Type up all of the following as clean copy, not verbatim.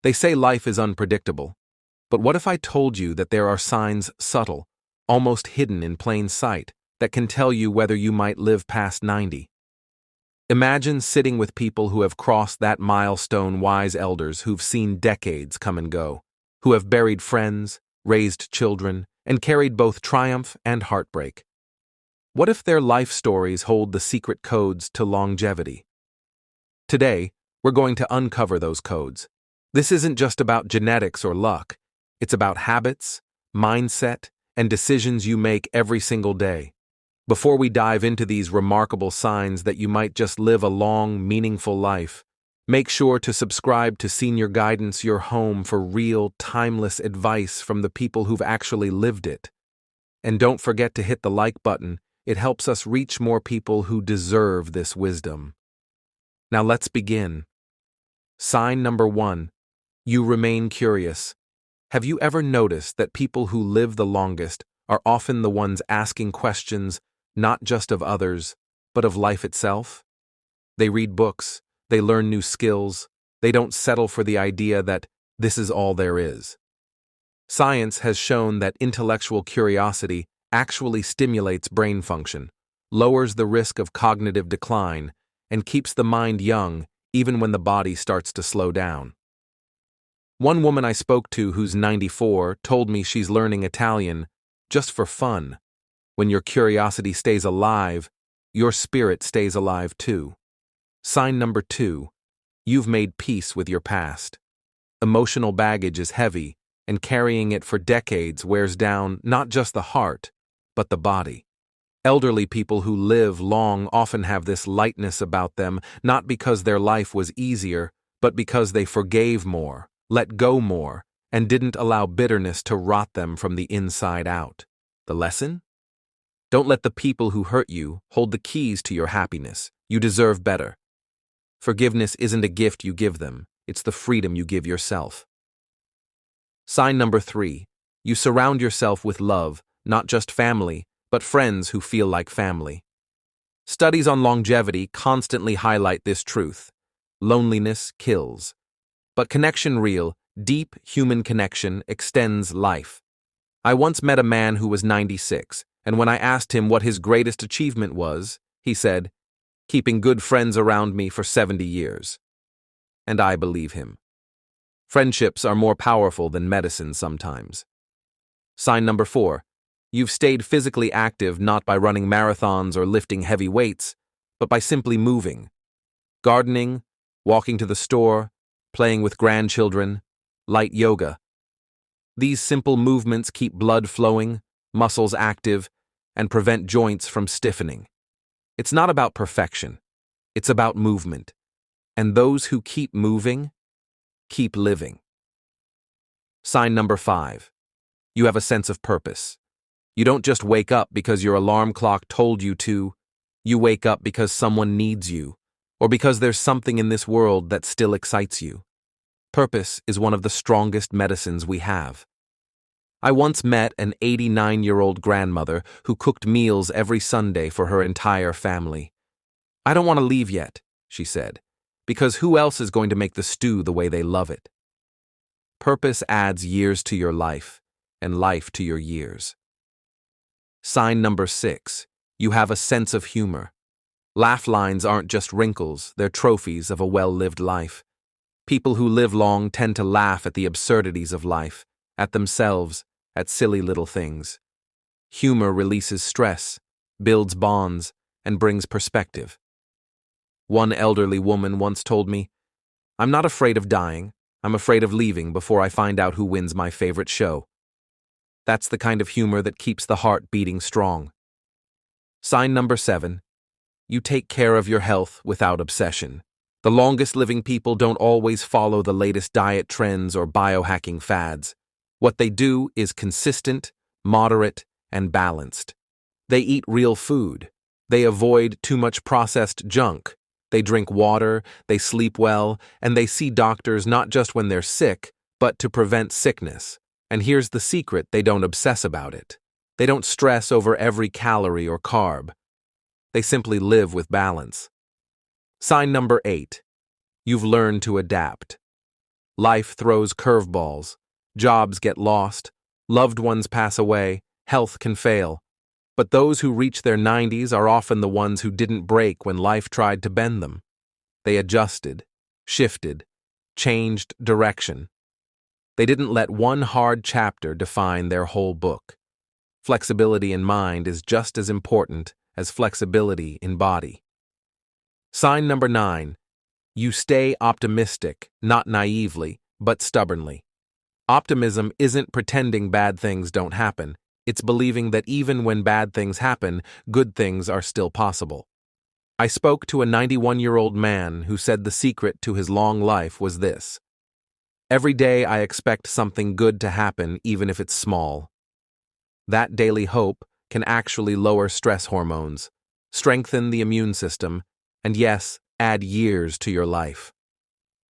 They say life is unpredictable. But what if I told you that there are signs subtle, almost hidden in plain sight, that can tell you whether you might live past 90? Imagine sitting with people who have crossed that milestone, wise elders who've seen decades come and go, who have buried friends, raised children, and carried both triumph and heartbreak. What if their life stories hold the secret codes to longevity? Today, we're going to uncover those codes. This isn't just about genetics or luck. It's about habits, mindset, and decisions you make every single day. Before we dive into these remarkable signs that you might just live a long, meaningful life, make sure to subscribe to Senior Guidance, your home for real, timeless advice from the people who've actually lived it. And don't forget to hit the like button. It helps us reach more people who deserve this wisdom. Now let's begin. Sign number 1. You remain curious. Have you ever noticed that people who live the longest are often the ones asking questions not just of others, but of life itself? They read books, they learn new skills, they don't settle for the idea that this is all there is. Science has shown that intellectual curiosity actually stimulates brain function, lowers the risk of cognitive decline, and keeps the mind young even when the body starts to slow down. One woman I spoke to who's 94 told me she's learning Italian just for fun. When your curiosity stays alive, your spirit stays alive too. Sign number 2. You've made peace with your past. Emotional baggage is heavy, and carrying it for decades wears down not just the heart, but the body. Elderly people who live long often have this lightness about them, not because their life was easier, but because they forgave more, let go more, and didn't allow bitterness to rot them from the inside out. The lesson? Don't let the people who hurt you hold the keys to your happiness. You deserve better. Forgiveness isn't a gift you give them, it's the freedom you give yourself. Sign number 3. You surround yourself with love, not just family, but friends who feel like family. Studies on longevity constantly highlight this truth. Loneliness kills. But connection, real, deep human connection, extends life. I once met a man who was 96, and when I asked him what his greatest achievement was, he said, "Keeping good friends around me for 70 years. And I believe him. Friendships are more powerful than medicine sometimes. Sign number 4. You've stayed physically active not by running marathons or lifting heavy weights, but by simply moving. Gardening, walking to the store, playing with grandchildren, light yoga. These simple movements keep blood flowing, muscles active, and prevent joints from stiffening. It's not about perfection. It's about movement. And those who keep moving, keep living. Sign number 5. You have a sense of purpose. You don't just wake up because your alarm clock told you to. You wake up because someone needs you, or because there's something in this world that still excites you. Purpose is one of the strongest medicines we have. I once met an 89-year-old grandmother who cooked meals every Sunday for her entire family. "I don't want to leave yet," she said, "because who else is going to make the stew the way they love it?" Purpose adds years to your life, and life to your years. Sign number 6. You have a sense of humor. Laugh lines aren't just wrinkles, they're trophies of a well-lived life. People who live long tend to laugh at the absurdities of life, at themselves, at silly little things. Humor releases stress, builds bonds, and brings perspective. One elderly woman once told me, "I'm not afraid of dying, I'm afraid of leaving before I find out who wins my favorite show." That's the kind of humor that keeps the heart beating strong. Sign number 7. You take care of your health without obsession. The longest living people don't always follow the latest diet trends or biohacking fads. What they do is consistent, moderate, and balanced. They eat real food. They avoid too much processed junk. They drink water, they sleep well, and they see doctors not just when they're sick, but to prevent sickness. And here's the secret: they don't obsess about it. They don't stress over every calorie or carb. They simply live with balance. Sign number 8. You've learned to adapt. Life throws curveballs. Jobs get lost. Loved ones pass away. Health can fail. But those who reach their 90s are often the ones who didn't break when life tried to bend them. They adjusted, shifted, changed direction. They didn't let one hard chapter define their whole book. Flexibility in mind is just as important as flexibility in body. Sign number 9. You stay optimistic, not naively, but stubbornly. Optimism isn't pretending bad things don't happen. It's believing that even when bad things happen, good things are still possible. I spoke to a 91-year-old man who said the secret to his long life was this: every day I expect something good to happen, even if it's small. That daily hope can actually lower stress hormones, strengthen the immune system, and yes, add years to your life.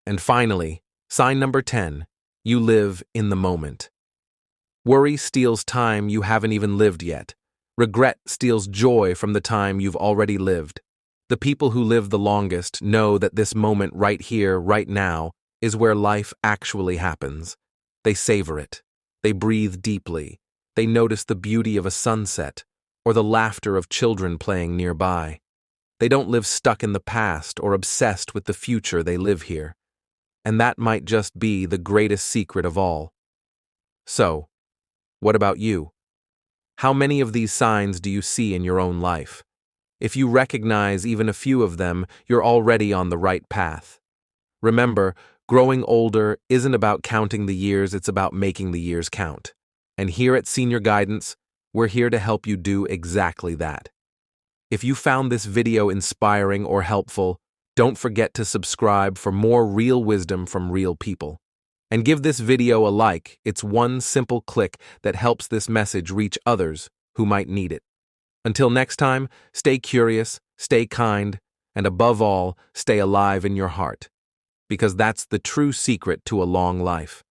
And finally, sign number 10, you live in the moment. Worry steals time you haven't even lived yet. Regret steals joy from the time you've already lived. The people who live the longest know that this moment right here, right now, is where life actually happens. They savor it. They breathe deeply. They notice the beauty of a sunset or the laughter of children playing nearby. They don't live stuck in the past or obsessed with the future. They live here. And that might just be the greatest secret of all. So, what about you? How many of these signs do you see in your own life? If you recognize even a few of them, you're already on the right path. Remember, growing older isn't about counting the years, it's about making the years count. And here at Senior Guidance, we're here to help you do exactly that. If you found this video inspiring or helpful, don't forget to subscribe for more real wisdom from real people. And give this video a like. It's one simple click that helps this message reach others who might need it. Until next time, stay curious, stay kind, and above all, stay alive in your heart. Because that's the true secret to a long life.